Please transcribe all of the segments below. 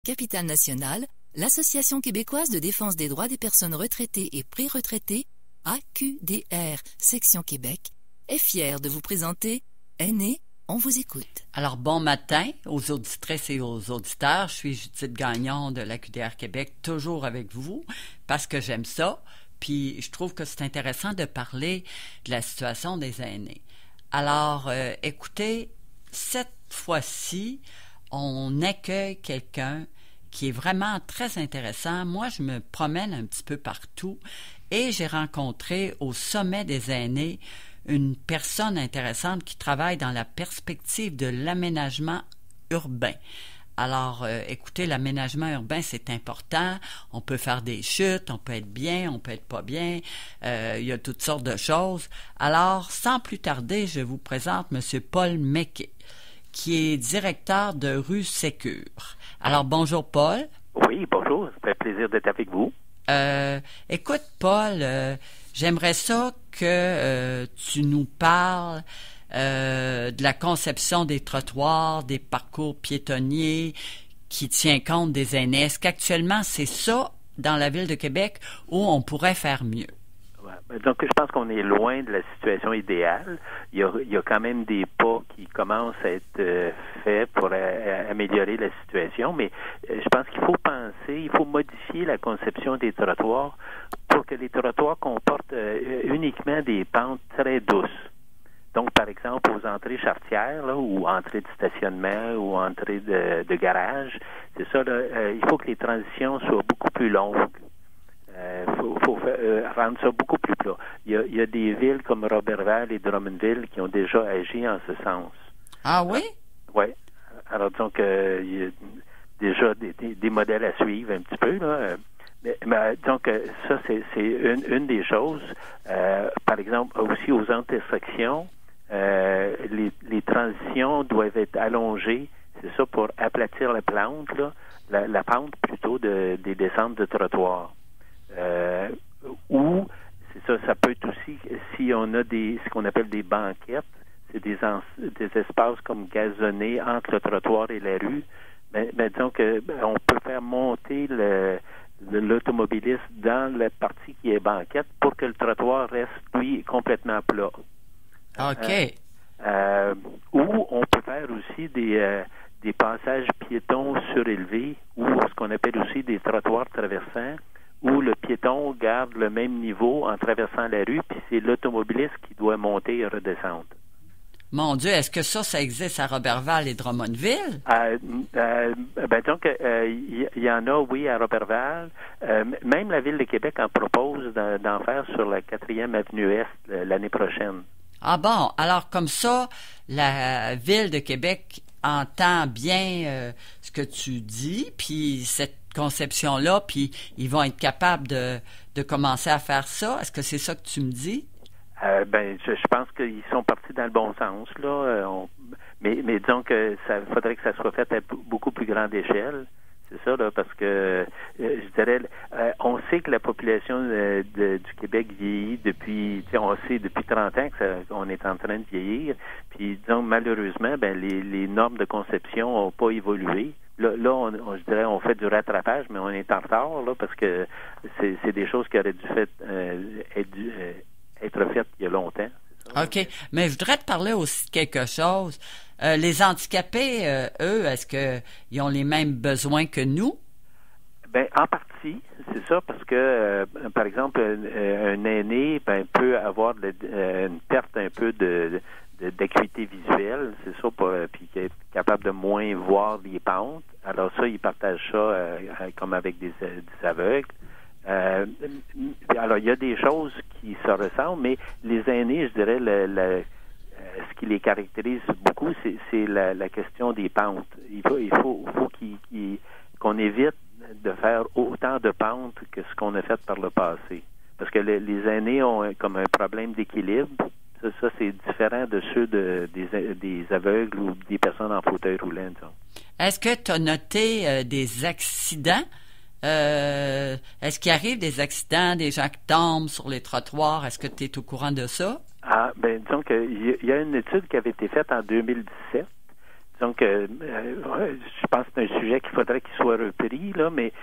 Capitale-Nationale, l'Association québécoise de défense des droits des personnes retraitées et pré-retraitées, AQDR, section Québec, est fière de vous présenter Aînés, on vous écoute. Alors, bon matin aux auditrices et aux auditeurs. Je suis Judith Gagnon de l'AQDR Québec, toujours avec vous, parce que j'aime ça. Puis, je trouve que c'est intéressant de parler de la situation des aînés. Alors, écoutez, cette fois-ci, on accueille quelqu'un qui est vraiment très intéressant. Moi, je me promène un petit peu partout et j'ai rencontré au sommet des aînés une personne intéressante qui travaille dans la perspective de l'aménagement urbain. Alors, écoutez, l'aménagement urbain, c'est important. On peut faire des chutes, on peut être bien, on peut être pas bien. Il y a toutes sortes de choses. Alors, sans plus tarder, je vous présente M. Paul Méquet, qui est directeur de Rue Sécure. Alors, bonjour, Paul. Oui, bonjour. Ça fait plaisir d'être avec vous. Écoute, Paul, j'aimerais ça que tu nous parles de la conception des trottoirs, des parcours piétonniers qui tient compte des aînés. Est-ce qu'actuellement, c'est ça dans la Ville de Québec où on pourrait faire mieux? Donc, je pense qu'on est loin de la situation idéale. Il y a quand même des pas qui commencent à être faits pour améliorer la situation, mais je pense qu'il faut il faut modifier la conception des trottoirs pour que les trottoirs comportent uniquement des pentes très douces. Donc, par exemple, aux entrées charretières, là, ou entrées de stationnement, ou entrées de garage, c'est ça, là, il faut que les transitions soient beaucoup plus longues. Faut rendre ça beaucoup plus plat. Il y a des villes comme Roberval et Drummondville qui ont déjà agi en ce sens. Ah oui? Oui. Alors, disons il y a déjà des modèles à suivre un petit peu, là. Donc, ça, c'est une des choses. Par exemple, aussi aux intersections, les transitions doivent être allongées, c'est ça, pour aplatir la pente, là, la pente plutôt des descentes de trottoir. Ou, c'est ça, ça peut être aussi, si on a ce qu'on appelle des banquettes, c'est des espaces comme gazonnés entre le trottoir et la rue, mais disons que on peut faire monter l'automobiliste dans la partie qui est banquette pour que le trottoir reste, lui, complètement plat. OK. Ou on peut faire aussi des passages piétons surélevés ou ce qu'on appelle aussi des trottoirs traversants où le piéton garde le même niveau en traversant la rue, puis c'est l'automobiliste qui doit monter et redescendre. Mon Dieu, est-ce que ça existe à Roberval et Drummondville? Donc, il y en a, oui, à Roberval. Même la Ville de Québec en propose d'en faire sur la 4e avenue Est l'année prochaine. Ah bon, alors comme ça, la Ville de Québec entend bien ce que tu dis, puis cette conception-là, puis ils vont être capables de commencer à faire ça. Est-ce que c'est ça que tu me dis? Je pense qu'ils sont partis dans le bon sens, là. Mais disons que ça faudrait que ça soit fait à beaucoup plus grande échelle. C'est ça, là, parce que je dirais, on sait que la population du Québec vieillit depuis 30 ans qu'on est en train de vieillir. Puis, disons, malheureusement, les normes de conception n'ont pas évolué. Là, je dirais, on fait du rattrapage, mais on est en retard, là, parce que c'est des choses qui auraient dû être faites il y a longtemps. OK. Mais je voudrais te parler aussi de quelque chose. Les handicapés, eux, est-ce qu'ils ont les mêmes besoins que nous? En partie, c'est ça, parce que, par exemple, un aîné peut avoir une perte un peu d'acuité visuelle, c'est ça, puis qui est capable de moins voir les pentes. Alors ça, ils partagent ça comme avec des aveugles. Alors, il y a des choses qui se ressemblent, mais les aînés, je dirais, ce qui les caractérise beaucoup, c'est la question des pentes. Il faut qu'on évite de faire autant de pentes que ce qu'on a fait par le passé. Parce que les aînés ont comme un problème d'équilibre. Ça, c'est différent de ceux des aveugles ou des personnes en fauteuil roulant. Disons. Est-ce que tu as noté des accidents? Est-ce qu'il arrive des accidents, des gens qui tombent sur les trottoirs? Est-ce que tu es au courant de ça? Disons qu'il y a une étude qui avait été faite en 2017. disons que je pense que c'est un sujet qu'il faudrait qu'il soit repris, là, mais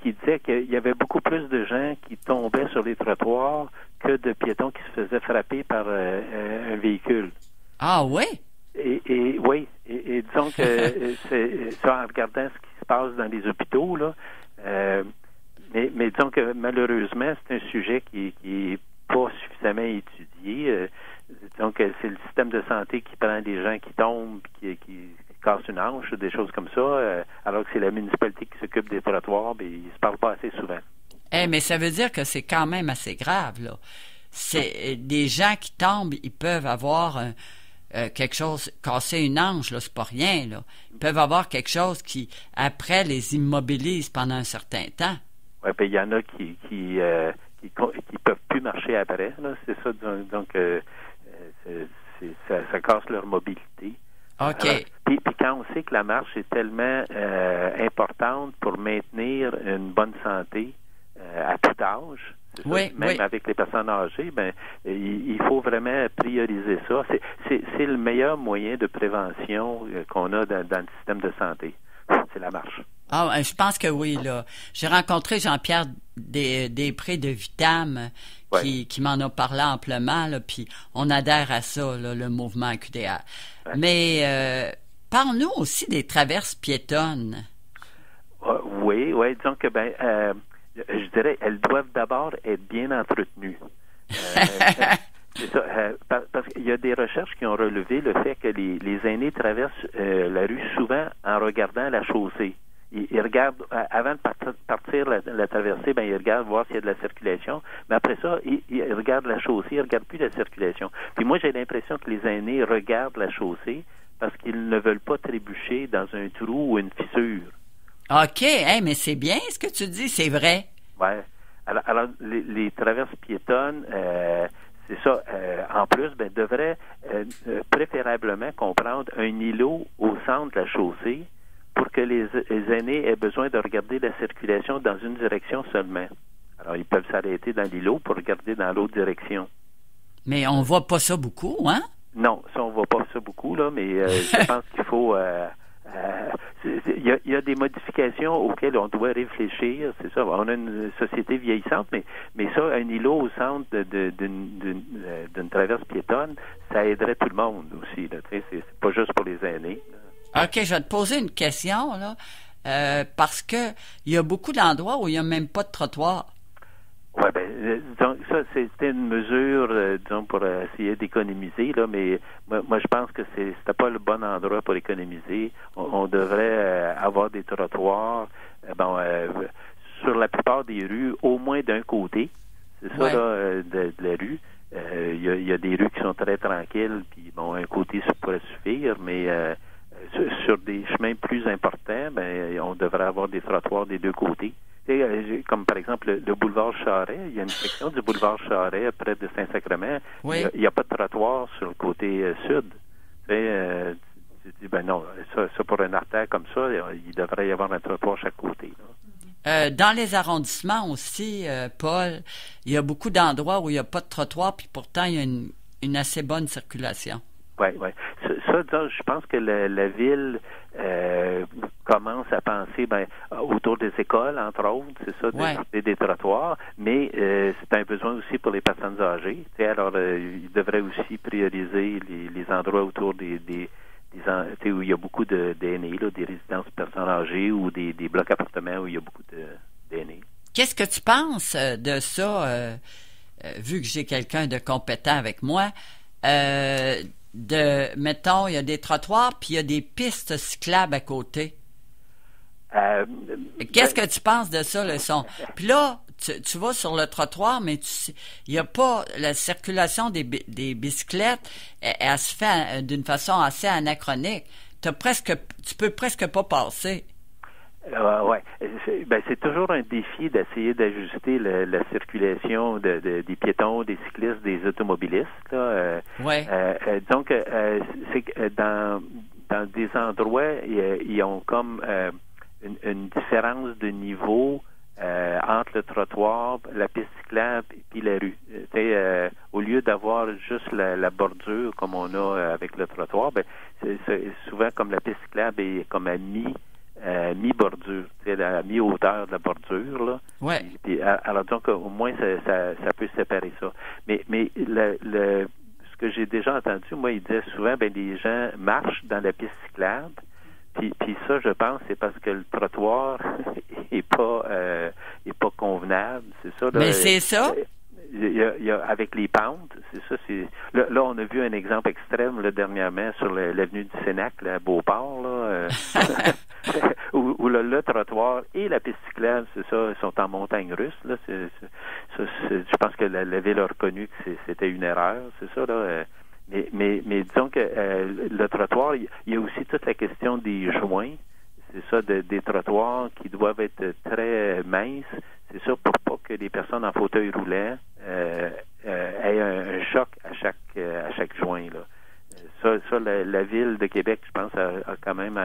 qui disait qu'il y avait beaucoup plus de gens qui tombaient sur les trottoirs que de piétons qui se faisaient frapper par un véhicule. Ah oui? Et oui, et disons que c'est ça, en regardant ce qui se passe dans les hôpitaux, là, mais disons que malheureusement, c'est un sujet qui est pas suffisamment étudié. Disons que c'est le système de santé qui prend des gens qui tombent, qui cassent une hanche, des choses comme ça, alors que c'est la municipalité qui s'occupe des trottoirs, mais ils se parlent pas assez souvent. Mais ça veut dire que c'est quand même assez grave, là. C'est des gens qui tombent, ils peuvent avoir quelque chose, casser une hanche, là, c'est pas rien, là. Ils peuvent avoir quelque chose qui, après, les immobilise pendant un certain temps. Oui, puis il y en a qui peuvent plus marcher après, là, c'est ça, donc ça casse leur mobilité. OK. Puis quand on sait que la marche est tellement importante pour maintenir une bonne santé à tout âge, oui, même avec les personnes âgées, ben il faut vraiment prioriser ça. C'est le meilleur moyen de prévention qu'on a dans le système de santé. C'est la marche. Ah, je pense que oui, là. J'ai rencontré Jean-Pierre Després de Vitam qui m'en a parlé amplement, là, puis on adhère à ça, là, le mouvement QDR. Ouais. Mais parle-nous aussi des traverses piétonnes. Oui, disons que je dirais, elles doivent d'abord être bien entretenues. C'est ça, parce qu'il y a des recherches qui ont relevé le fait que les aînés traversent la rue souvent en regardant la chaussée. Ils regardent, avant de partir la traversée, ils regardent voir s'il y a de la circulation. Mais après ça, ils regardent la chaussée, ils ne regardent plus la circulation. Puis moi, j'ai l'impression que les aînés regardent la chaussée parce qu'ils ne veulent pas trébucher dans un trou ou une fissure. OK, mais c'est bien ce que tu dis, c'est vrai. Oui. Alors les traverses piétonnes, c'est ça. En plus, devraient préférablement comprendre un îlot au centre de la chaussée pour que les aînés aient besoin de regarder la circulation dans une direction seulement. Alors, ils peuvent s'arrêter dans l'îlot pour regarder dans l'autre direction. Mais on voit pas ça beaucoup, hein? Non, ça, on voit pas ça beaucoup, là, mais je pense qu'il faut... Il y a des modifications auxquelles on doit réfléchir, c'est ça. On a une société vieillissante, mais ça, un îlot au centre d'une traverse piétonne, ça aiderait tout le monde aussi. Là, c'est pas juste pour les aînés. OK, je vais te poser une question, là, parce que il y a beaucoup d'endroits où il n'y a même pas de trottoir. Oui, disons, ça, c'était une mesure, disons, pour essayer d'économiser, là, mais moi, je pense que c'était pas le bon endroit pour économiser. On devrait avoir des trottoirs, sur la plupart des rues, au moins d'un côté. C'est ça, là, de la rue. Il y a des rues qui sont très tranquilles, puis un côté ça pourrait suffire, mais sur des chemins plus importants, on devrait avoir des trottoirs des deux côtés. Comme par exemple le boulevard Charest, il y a une section du boulevard Charest près de Saint-Sacrement. Oui. Il n'y a pas de trottoir sur le côté sud. Tu dis, non, ça pour une artère comme ça, il devrait y avoir un trottoir chaque côté. Là. Dans les arrondissements aussi, Paul, il y a beaucoup d'endroits où il n'y a pas de trottoir, puis pourtant il y a une assez bonne circulation. Oui. Ça, je pense que la ville commence à penser autour des écoles, entre autres, c'est ça, des trottoirs, mais c'est un besoin aussi pour les personnes âgées. Alors, ils devraient aussi prioriser les endroits autour des où il y a beaucoup d'aînés, là, des résidences de personnes âgées ou des blocs appartements où il y a beaucoup d'aînés. Qu'est-ce que tu penses de ça, vu que j'ai quelqu'un de compétent avec moi, mettons, il y a des trottoirs, puis il y a des pistes cyclables à côté. Qu'est-ce que tu penses de ça, le son? Puis là, tu vas sur le trottoir, mais il n'y a pas la circulation des bicyclettes, elle se fait d'une façon assez anachronique. Tu peux presque pas passer. C'est toujours un défi d'essayer d'ajuster la circulation des piétons, des cyclistes, des automobilistes. Là. Donc, c'est que dans des endroits, ils ont comme une différence de niveau entre le trottoir, la piste cyclable et puis la rue. Au lieu d'avoir juste la bordure comme on a avec le trottoir, ben c'est souvent comme la piste cyclable est comme à mi-bordure, à mi-hauteur de la bordure, là. Ouais. Puis, alors donc au moins ça peut séparer ça. Mais ce que j'ai déjà entendu, moi, il disait souvent, ben les gens marchent dans la piste cyclable. Puis ça, je pense, c'est parce que le trottoir est pas convenable, c'est ça. Là, mais c'est ça. Il y a avec les pentes, c'est ça. Là, on a vu un exemple extrême là, dernièrement sur l'avenue du Sénac, là, à Beauport, là, où le trottoir et la piste cyclable, c'est ça, sont en montagne russe. Là, je pense que la ville a reconnu que c'était une erreur, c'est ça là. Mais disons que le trottoir, il y a aussi toute la question des joints. C'est ça, des trottoirs qui doivent être très minces. C'est ça pour pas que les personnes en fauteuil roulant aient un choc à chaque joint. Là. Ça la ville de Québec, je pense, a quand même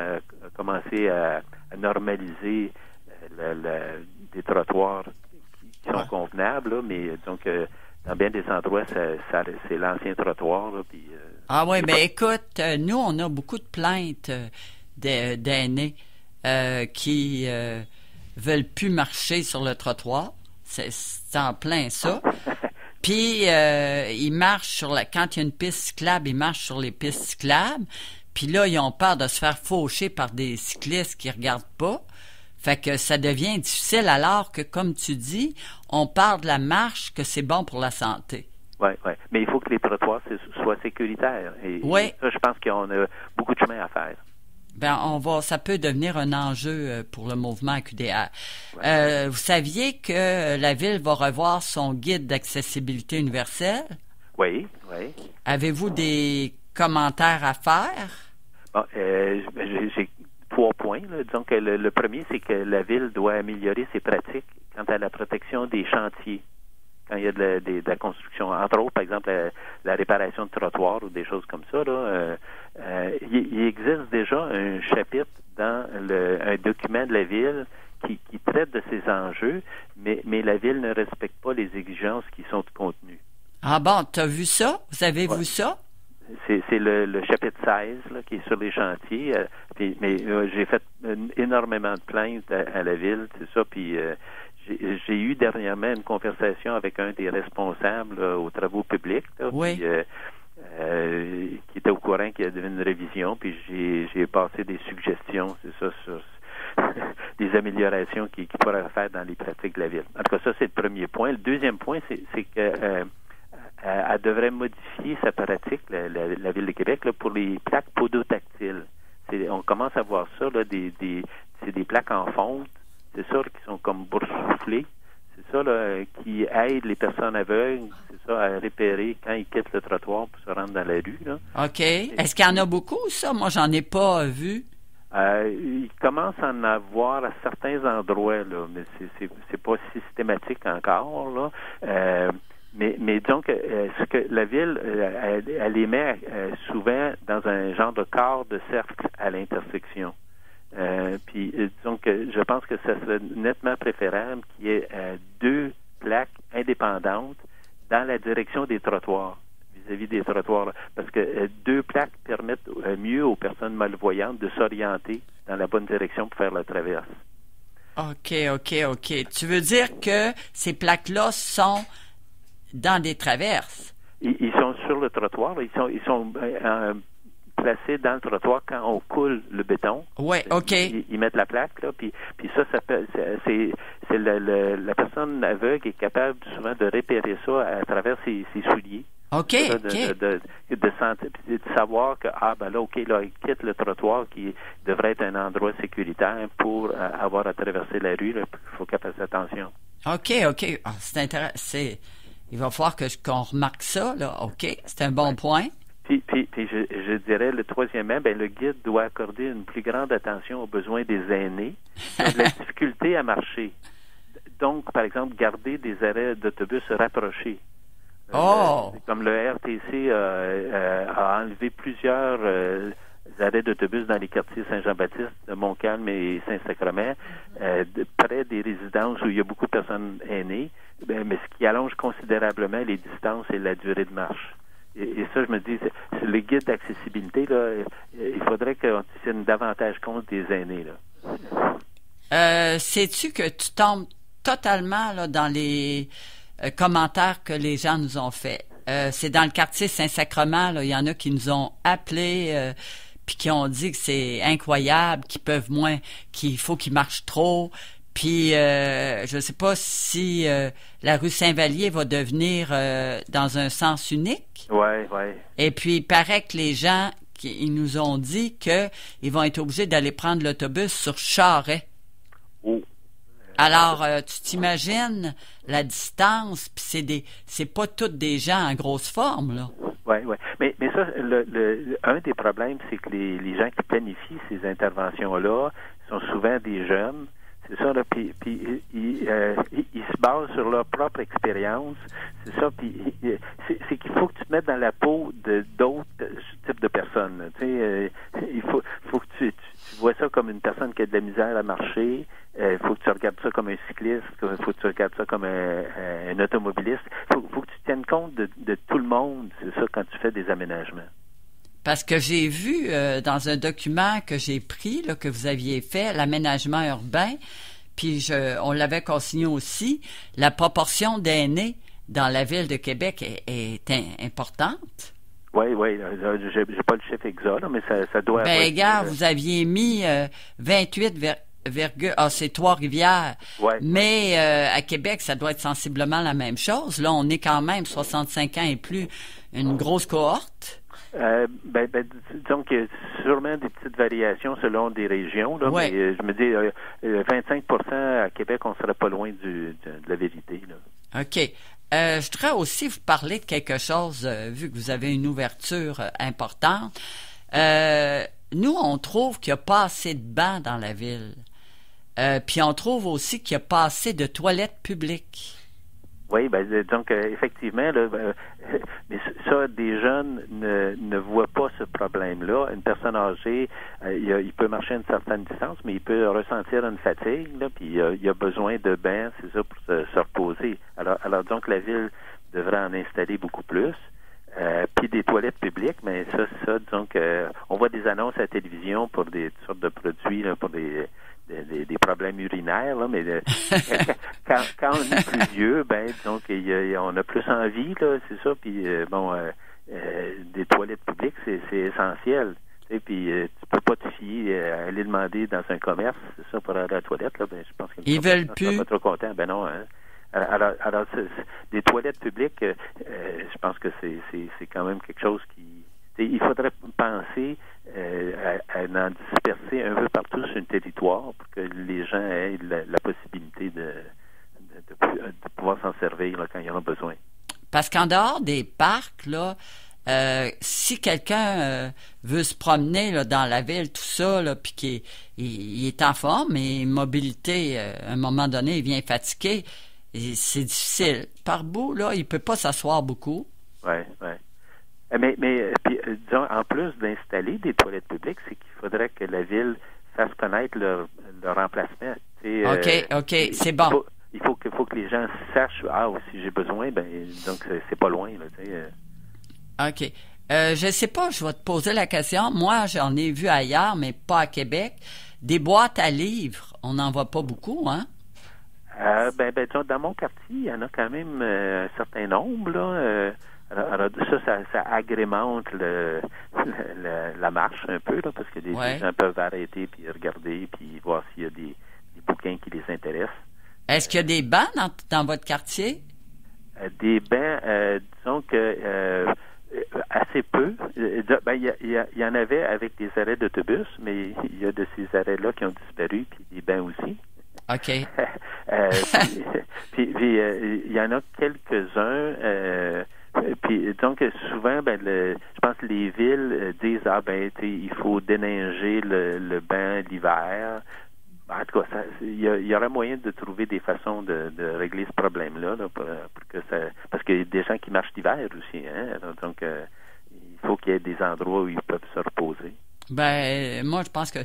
commencé à normaliser des trottoirs qui sont convenables, là, mais donc dans bien des endroits, c'est l'ancien trottoir. Là, puis, ah oui, mais écoute, nous, on a beaucoup de plaintes d'aînés qui veulent plus marcher sur le trottoir. C'est en plein ça. Puis, ils marchent quand il y a une piste cyclable, ils marchent sur les pistes cyclables. Puis là, ils ont peur de se faire faucher par des cyclistes qui regardent pas. Fait que ça devient difficile alors que, comme tu dis, on parle de la marche, que c'est bon pour la santé. Oui. Mais il faut que les trottoirs soient sécuritaires. Et ça, je pense qu'on a beaucoup de chemin à faire. Ben, ça peut devenir un enjeu pour le mouvement AQDR. Ouais. Vous saviez que la Ville va revoir son guide d'accessibilité universelle? Oui. Avez-vous des commentaires à faire? Bon, j'ai 3 points. Là. Disons que le premier, c'est que la Ville doit améliorer ses pratiques quant à la protection des chantiers. Quand il y a de la construction, entre autres, par exemple, la réparation de trottoirs ou des choses comme ça, là, il existe déjà un chapitre dans un document de la Ville qui traite de ces enjeux, mais la Ville ne respecte pas les exigences qui sont contenues. Ah bon, tu as vu ça? Vous avez vu ça? C'est le chapitre 16 là, qui est sur les chantiers. Mais j'ai fait énormément de plaintes à la Ville, c'est ça, puis j'ai eu dernièrement une conversation avec un des responsables aux travaux publics, là, oui. Puis, qui était au courant qu'il y avait une révision, puis j'ai passé des suggestions, c'est ça, sur des améliorations qu'il pourrait faire dans les pratiques de la Ville. En tout cas, ça, c'est le premier point. Le deuxième point, c'est que elle devrait modifier sa pratique, la Ville de Québec, là, pour les plaques podotactiles. On commence à voir ça, là, c'est des plaques en fonte, c'est ça, qui sont comme boursouflées. C'est ça, là, qui aide les personnes aveugles, c'est ça, à repérer quand ils quittent le trottoir pour se rendre dans la rue, là. OK. Est-ce qu'il y en a beaucoup, ça? Moi, j'en ai pas vu. Il commence à en avoir à certains endroits, là, mais c'est pas systématique encore, là. Mais donc, ce que la Ville, elle les met souvent dans un genre de quart de cercle à l'intersection. Puis, disons que je pense que ça serait nettement préférable qu'il y ait 2 plaques indépendantes dans la direction des trottoirs, vis-à-vis des trottoirs, là, parce que 2 plaques permettent mieux aux personnes malvoyantes de s'orienter dans la bonne direction pour faire la traverse. OK. Tu veux dire que ces plaques-là sont dans des traverses? Ils sont sur le trottoir, là. Ils sont placés dans le trottoir quand on coule le béton. Oui, OK. Ils mettent la plaque, là, puis ça c'est la personne aveugle est capable souvent de repérer ça à travers ses souliers. OK. De sentir, de savoir que, là, OK, là, il quitte le trottoir qui devrait être un endroit sécuritaire pour avoir à traverser la rue, là, il faut qu'elle fasse attention. OK. Ah, c'est intéressant. Il va falloir qu'on remarque ça, là. OK, c'est un bon point. Puis je dirais, le troisièmement, le guide doit accorder une plus grande attention aux besoins des aînés qui ont de la difficulté à marcher. Donc, par exemple, garder des arrêts d'autobus rapprochés. Comme le RTC a enlevé plusieurs arrêts d'autobus dans les quartiers Saint-Jean-Baptiste, Montcalm et Saint-Sacrement, près des résidences où il y a beaucoup de personnes aînées, mais ce qui allonge considérablement les distances et la durée de marche. Et ça, je me dis, c'est le guide d'accessibilité, là, il faudrait qu'on tienne davantage compte des aînés, là. Sais-tu que tu tombes totalement là, dans les commentaires que les gens nous ont faits? C'est dans le quartier Saint-Sacrement, là, il y en a qui nous ont appelés puis qui ont dit que c'est incroyable, qu'ils peuvent moins, qu'il faut qu'ils marchent trop. Puis je ne sais pas si la rue Saint-Vallier va devenir dans un sens unique. Ouais. Et puis il paraît que les gens ils nous ont dit qu'ils vont être obligés d'aller prendre l'autobus sur Charest. Oh. Alors, tu t'imagines la distance, puis c'est pas toutes des gens en grosse forme, là. Oui. Mais ça, un des problèmes, c'est que les gens qui planifient ces interventions-là sont souvent des jeunes. C'est ça, là, puis ils se basent sur leur propre expérience. C'est ça, puis c'est qu'il faut que tu te mettes dans la peau d'autres types de personnes. Tu sais, il faut que tu vois ça comme une personne qui a de la misère à marcher. Il faut que tu regardes ça comme un cycliste. Il faut que tu regardes ça comme un automobiliste. Il faut que tu tiennes compte de tout le monde. C'est ça quand tu fais des aménagements. Parce que j'ai vu dans un document que j'ai pris, là, que vous aviez fait, l'aménagement urbain, puis on l'avait consigné aussi, la proportion d'aînés dans la ville de Québec est importante. Oui, j'ai pas le chiffre exact, mais ça doit... Gars, vous aviez mis 28 c'est Trois-Rivières. Ouais. Mais à Québec, ça doit être sensiblement la même chose. Là, on est quand même 65 ans et plus, une grosse cohorte. Disons qu'il y a sûrement des petites variations selon des régions, là, ouais. Mais je me dis 25% à Québec, on serait pas loin de la vérité, là. OK. Je voudrais aussi vous parler de quelque chose, vu que vous avez une ouverture importante. Nous, on trouve qu'il n'y a pas assez de bancs dans la ville. Puis on trouve aussi qu'il n'y a pas assez de toilettes publiques. Oui, donc effectivement, là, mais ça, des jeunes ne voient pas ce problème-là. Une personne âgée, il peut marcher à une certaine distance, mais il peut ressentir une fatigue, là, puis il a besoin de bains, c'est ça, pour se reposer. Alors donc la ville devrait en installer beaucoup plus. Puis des toilettes publiques, mais ça, donc on voit des annonces à la télévision pour des sortes de produits, là, pour des problèmes urinaires, là, mais quand on est plus vieux, donc on a plus envie, là, c'est ça, puis des toilettes publiques, c'est essentiel. Et puis tu peux pas te fier à aller demander dans un commerce, c'est ça, pour aller à la toilette, là, je pense que ils veulent plus. Pas trop content, non, hein. Alors des toilettes publiques, je pense que c'est quand même quelque chose qui... Il faudrait penser à en disperser un peu partout sur le territoire pour que les gens aient la possibilité de pouvoir s'en servir là, quand ils en ont besoin. Parce qu'en dehors des parcs, là, si quelqu'un veut se promener là, dans la ville, tout ça, là, puis qu'il est en forme et mobilité, à un moment donné, il vient fatigué, et c'est difficile. Par bout, là, il peut pas s'asseoir beaucoup. Oui. Mais puis, disons, en plus d'installer des toilettes publiques, c'est qu'il faudrait que la ville fasse connaître leur emplacement. OK, c'est bon. Il faut que les gens sachent, si j'ai besoin, donc c'est pas loin, là, OK. Je sais pas, je vais te poser la question. Moi, j'en ai vu ailleurs, mais pas à Québec. Des boîtes à livres, on n'en voit pas beaucoup, hein? Dans mon quartier, il y en a quand même un certain nombre, là. Alors ça agrémente la marche un peu, là, parce que les gens peuvent arrêter puis regarder puis voir s'il y a des bouquins qui les intéressent. Est-ce qu'il y a des bancs dans votre quartier? Des bancs, disons que assez peu. Il y en avait avec des arrêts d'autobus, mais il y a de ces arrêts-là qui ont disparu, puis des bancs aussi. OK. Puis il y en a quelques-uns. Puis donc souvent, je pense que les villes disent il faut déneiger le banc l'hiver. En tout cas, il y aurait moyen de trouver des façons de régler ce problème-là, là, pour que ça, parce qu'il y a des gens qui marchent l'hiver aussi, hein. Donc il faut qu'il y ait des endroits où ils peuvent se reposer. Ben, moi, je pense que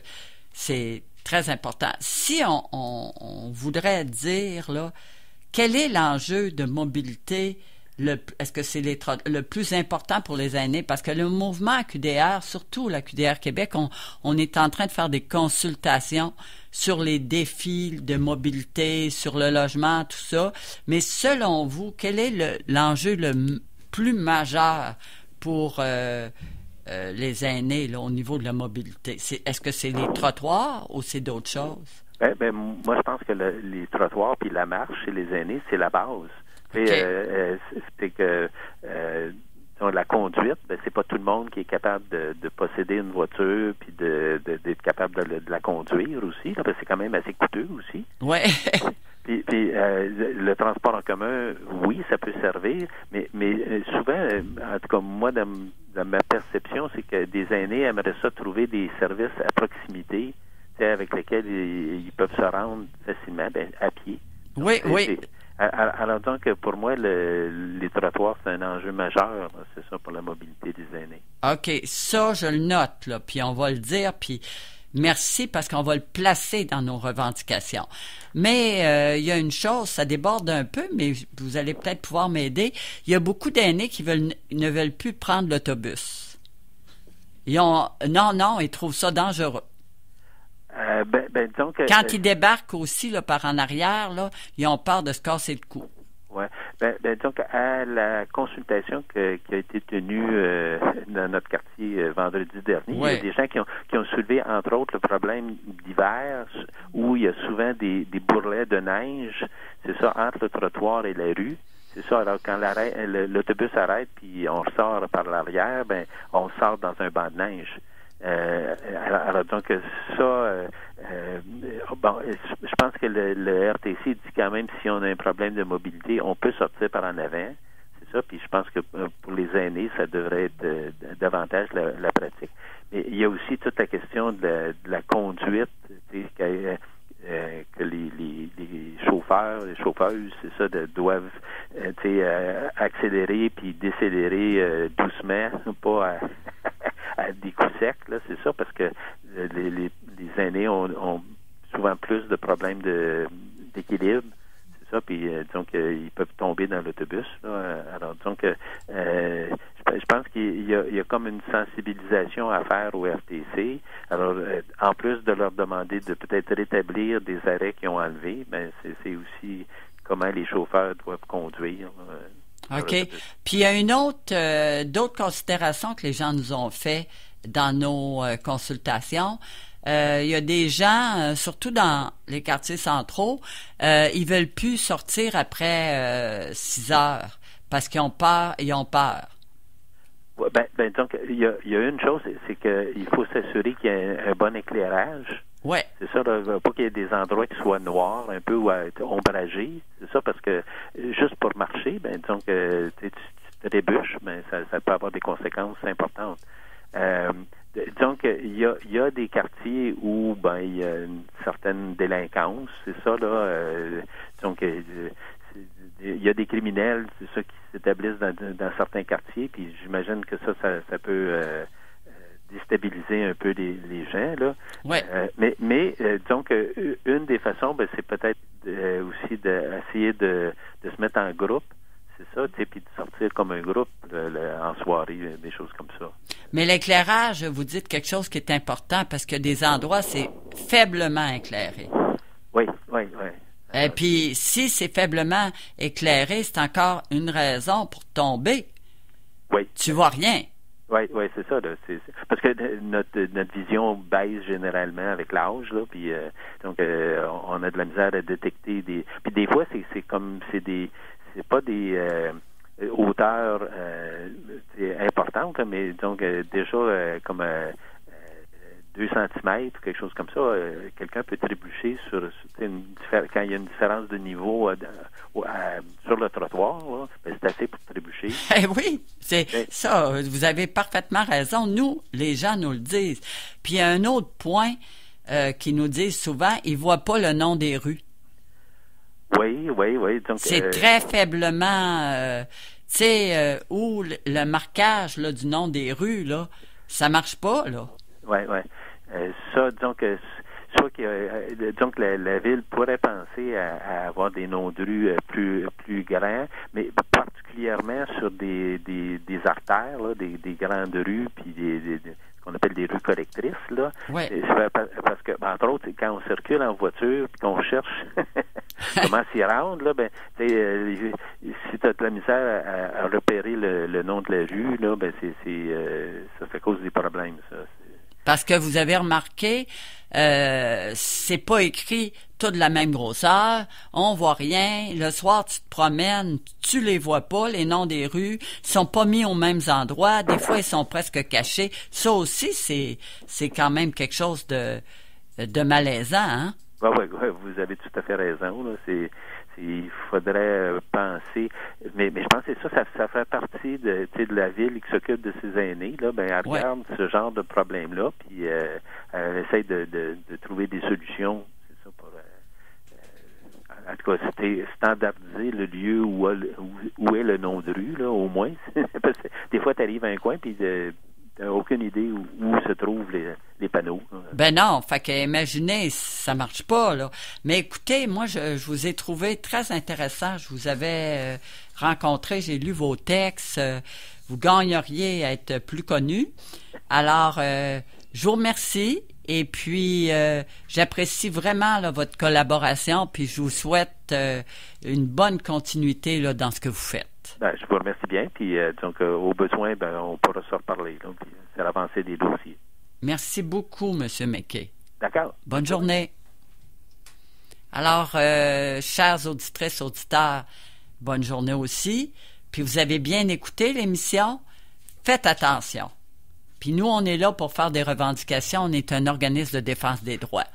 c'est très important. Si on voudrait dire, là, quel est l'enjeu de mobilité, est-ce que c'est le plus important pour les aînés? Parce que le mouvement AQDR, surtout l'AQDR Québec, on est en train de faire des consultations sur les défis de mobilité, sur le logement, tout ça. Mais selon vous, quel est l'enjeu le plus majeur pour les aînés là, au niveau de la mobilité? Est-ce que c'est les trottoirs ou c'est d'autres choses? Moi, je pense que les trottoirs puis la marche chez les aînés, c'est la base. Okay. C'est que la conduite, c'est pas tout le monde qui est capable de posséder une voiture puis d'être capable de la conduire aussi. Là, parce que c'est quand même assez coûteux aussi. Ouais. Puis le transport en commun, oui, ça peut servir, mais souvent, en tout cas moi, dans ma perception, c'est que des aînés aimeraient ça trouver des services à proximité, avec lesquels ils peuvent se rendre facilement, à pied. Donc, oui. Alors donc, pour moi, les trottoirs, c'est un enjeu majeur, là, c'est ça, pour la mobilité des aînés. OK, ça, je le note, là, puis on va le dire, puis merci, parce qu'on va le placer dans nos revendications. Mais il y a une chose, ça déborde un peu, mais vous allez peut-être pouvoir m'aider. Il y a beaucoup d'aînés qui ne veulent plus prendre l'autobus. Ils trouvent ça dangereux. Donc, quand ils débarquent aussi là, par en arrière, là, ils ont peur de se casser le cou. Oui. Donc, à la consultation qui a été tenue dans notre quartier vendredi dernier, il y a des gens qui ont soulevé, entre autres, le problème d'hiver, où il y a souvent des bourrelets de neige, c'est ça, entre le trottoir et la rue. C'est ça, alors quand l'autobus arrête puis on ressort par l'arrière, on sort dans un banc de neige. Alors donc ça, je pense que le RTC dit quand même si on a un problème de mobilité, on peut sortir par en avant, c'est ça. Puis je pense que pour les aînés, ça devrait être davantage la pratique. Mais il y a aussi toute la question de la conduite, que les chauffeurs, les chauffeuses, c'est ça, doivent accélérer puis décélérer doucement, pas à des coups secs, là, c'est ça, parce que les aînés ont souvent plus de problèmes d'équilibre, c'est ça, puis donc ils peuvent tomber dans l'autobus, là. Alors donc je pense qu'il y a comme une sensibilisation à faire au RTC. Alors en plus de leur demander de peut-être rétablir des arrêts qu'ils ont enlevés, c'est aussi comment les chauffeurs doivent conduire. OK. Puis il y a d'autres considérations que les gens nous ont fait dans nos consultations. Il y a des gens, surtout dans les quartiers centraux, ils veulent plus sortir après 6 heures parce qu'ils ont peur. Donc il y a une chose, c'est qu'il faut s'assurer qu'il y a un bon éclirage. Ouais. C'est ça, là, pas qu'il y ait des endroits qui soient noirs, un peu ou ombragés. C'est ça, parce que juste pour marcher, disons que tu te trébuches, ça peut avoir des conséquences importantes. Donc, il y a des quartiers où il y a une certaine délinquance, c'est ça, là. Donc, il y a des criminels, c'est ça, qui s'établissent dans certains quartiers, puis j'imagine que ça peut déstabiliser un peu les gens, là. Ouais. Mais donc une des façons, c'est peut-être aussi d'essayer de se mettre en groupe, c'est ça, puis de sortir comme un groupe en soirée, des choses comme ça. Mais l'éclairage, vous dites quelque chose qui est important parce que des endroits, c'est faiblement éclairé. Oui. Et puis, si c'est faiblement éclairé, c'est encore une raison pour tomber. Oui. Tu vois rien. Oui, c'est ça. Là. Parce que notre vision baisse généralement avec l'âge, là. Puis donc on a de la misère à détecter des. Puis des fois, c'est pas des hauteurs importantes, mais donc déjà comme 2 centimètres, quelque chose comme ça, quelqu'un peut trébucher quand il y a une différence de niveau sur le trottoir, là, c'est assez pour trébucher. Oui, c'est ça, vous avez parfaitement raison. Nous, les gens nous le disent. Puis il y a un autre point qu'ils nous disent souvent, ils ne voient pas le nom des rues. Oui. Donc, c'est très faiblement, où le marquage là, du nom des rues, là, ça marche pas, là. Oui. Ça, disons que la ville pourrait penser à avoir des noms de rue plus grands, mais particulièrement sur des artères, là, des grandes rues, puis ce qu'on appelle des rues collectrices, là. Ouais. Parce que, entre autres, quand on circule en voiture, puis qu'on cherche comment s'y rendre, là, si tu as de la misère à repérer le nom de la rue, là, ça cause des problèmes, ça. Parce que vous avez remarqué, c'est pas écrit tout de la même grosseur, on voit rien. Le soir, tu te promènes, tu les vois pas, les noms des rues, ils sont pas mis aux mêmes endroits. Des fois, ils sont presque cachés. Ça aussi, c'est quand même quelque chose de malaisant, hein? Oui, vous avez tout à fait raison, là. Il faudrait penser, mais je pense que ça fait partie de la ville qui s'occupe de ses aînés, là. Elle regarde ce genre de problème-là, puis elle essaie de trouver des solutions. C'est ça pour en tout cas, c'était standardiser le lieu où est le nom de rue, là, au moins. Parce que des fois, tu arrives à un coin, puis t'as aucune idée où se trouvent les panneaux. Ben non, fait que imaginez, ça marche pas, là. Mais écoutez, moi, je vous ai trouvé très intéressant. Je vous avais rencontré, j'ai lu vos textes. Vous gagneriez à être plus connu. Alors, je vous remercie. Et puis, j'apprécie vraiment là, votre collaboration. Puis, je vous souhaite une bonne continuité là, dans ce que vous faites. Je vous remercie bien, puis donc au besoin, on pourra se reparler, là, puis c'est l'avancée des dossiers. Merci beaucoup, M. McKay. D'accord. Bonne journée. Alors, chères auditrices, auditeurs, bonne journée aussi. Puis vous avez bien écouté l'émission? Faites attention. Puis nous, on est là pour faire des revendications. On est un organisme de défense des droits.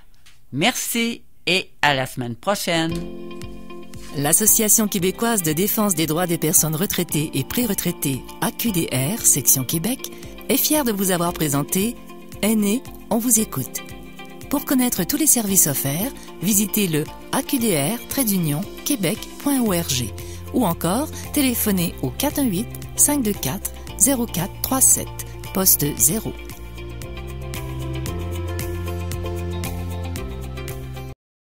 Merci et à la semaine prochaine. L'Association québécoise de défense des droits des personnes retraitées et pré-retraitées, AQDR, section Québec, est fière de vous avoir présenté Aînés, on vous écoute. Pour connaître tous les services offerts, visitez le aqdr-québec.org ou encore téléphonez au 418-524-0437, poste 0.